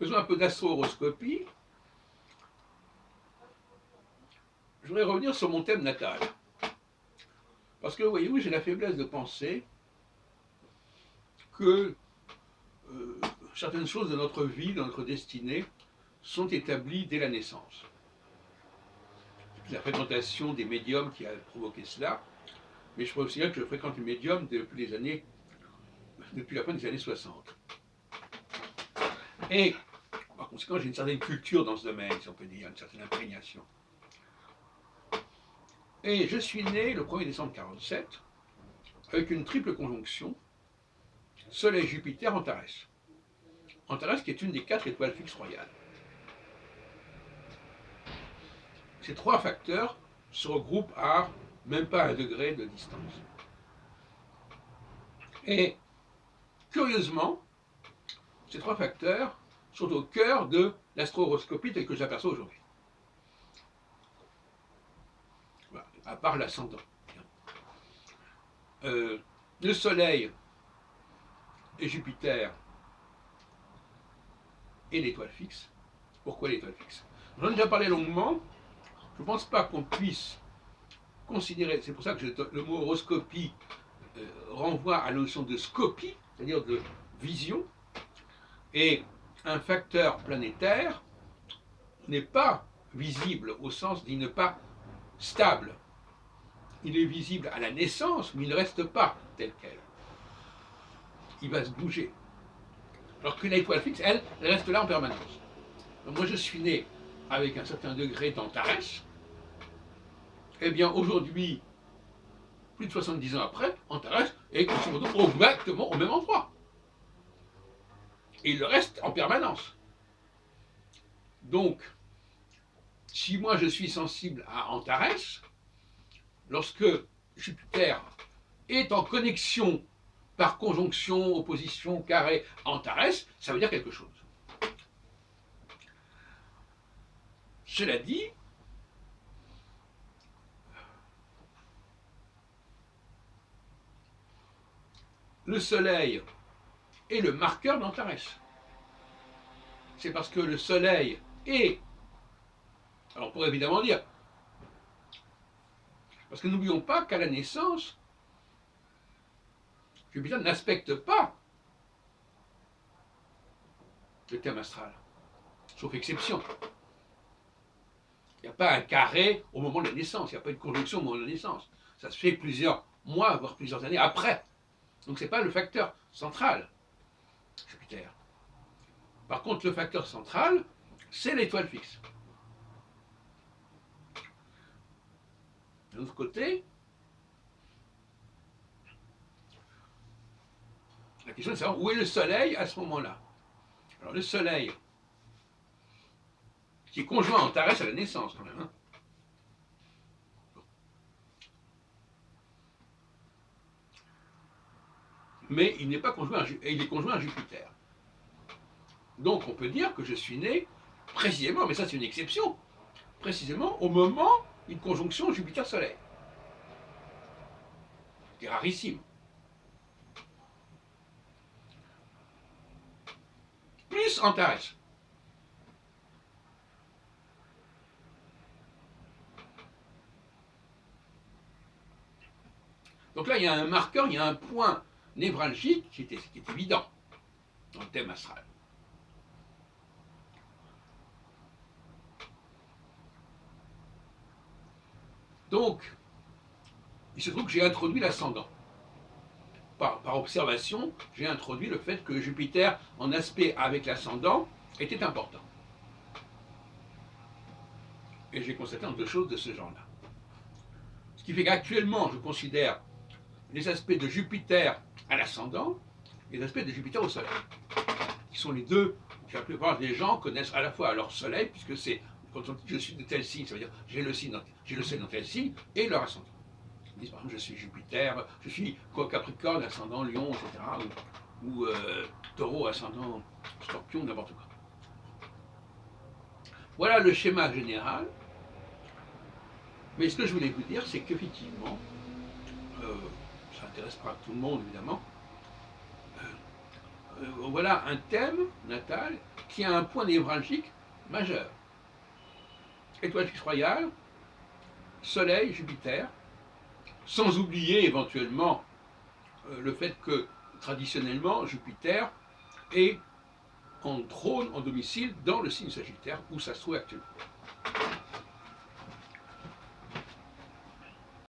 faisons un peu d'astro-horoscopie. Je voudrais revenir sur mon thème natal. Parce que, voyez-vous, j'ai la faiblesse de penser que certaines choses de notre vie, de notre destinée, sont établies dès la naissance. La fréquentation des médiums qui a provoqué cela, mais je peux aussi dire que je fréquente les médiums depuis la fin des années 60. Et, par conséquent, j'ai une certaine culture dans ce domaine, si on peut dire, une certaine imprégnation. Et je suis né le 1er décembre 1947 avec une triple conjonction Soleil-Jupiter-Antares. Antares qui est une des 4 étoiles fixes royales. Ces 3 facteurs se regroupent à même pas 1 degré de distance. Et curieusement, ces 3 facteurs sont au cœur de l'astro-horoscopie telle que je l'aperçois aujourd'hui. Voilà, à part l'ascendant. Le Soleil et Jupiter et l'étoile fixe. Pourquoi l'étoile fixe? J'en ai déjà parlé longuement. Je ne pense pas qu'on puisse considérer, c'est pour ça que le mot horoscopie renvoie à la notion de scopie, c'est-à-dire de vision, et un facteur planétaire n'est pas visible au sens il n'est pas stable. Il est visible à la naissance, mais il ne reste pas tel quel. Il va se bouger. Alors que l'étoile fixe, elle reste là en permanence. Donc moi, je suis né avec un certain degré d'Antares. Eh bien, aujourd'hui, plus de 70 ans après, Antares est exactement au même endroit. Et il le reste en permanence. Donc, si moi je suis sensible à Antares, lorsque Jupiter est en connexion par conjonction, opposition, carré, Antares, ça veut dire quelque chose. Cela dit, le Soleil est le marqueur d'Antares. C'est parce que le Soleil est... Alors on pourrait évidemment dire, parce que n'oublions pas qu'à la naissance, Jupiter n'aspecte pas le thème astral, sauf exception. Il n'y a pas un carré au moment de la naissance, il n'y a pas une conjonction au moment de la naissance. Ça se fait plusieurs mois, voire plusieurs années après. Donc ce n'est pas le facteur central, Jupiter. Par contre, le facteur central, c'est l'étoile fixe. De l'autre côté, la question est de savoir où est le Soleil à ce moment-là. Alors le Soleil, qui est conjoint à Antares à la naissance quand même, hein. Mais il n'est pas conjoint il est conjoint à Jupiter. Donc on peut dire que je suis né précisément, mais ça c'est une exception, précisément au moment d'une conjonction Jupiter-Soleil. C'est rarissime. Plus Antares. Donc là, il y a un marqueur, il y a un point névralgique qui est évident dans le thème astral. Donc, il se trouve que j'ai introduit l'ascendant. Par observation, j'ai introduit le fait que Jupiter, en aspect avec l'ascendant, était important. Et j'ai constaté deux choses de ce genre-là. Ce qui fait qu'actuellement, je considère les aspects de Jupiter à l'ascendant et les aspects de Jupiter au Soleil, qui sont les deux que la plupart des gens connaissent à la fois à leur Soleil, puisque c'est quand on dit je suis de tel signe, ça veut dire j'ai le Soleil dans tel signe, et leur ascendant. Ils disent par exemple je suis Jupiter, je suis Capricorne, ascendant Lion, etc. Ou Taureau, ascendant Scorpion, n'importe quoi. Voilà le schéma général. Mais ce que je voulais vous dire, c'est qu'effectivement, ça n'intéresse pas tout le monde évidemment, voilà un thème natal qui a un point névralgique majeur. Étoile fixe royale, Soleil, Jupiter, sans oublier éventuellement le fait que traditionnellement Jupiter est en trône, en domicile, dans le signe Sagittaire où ça se trouve actuellement.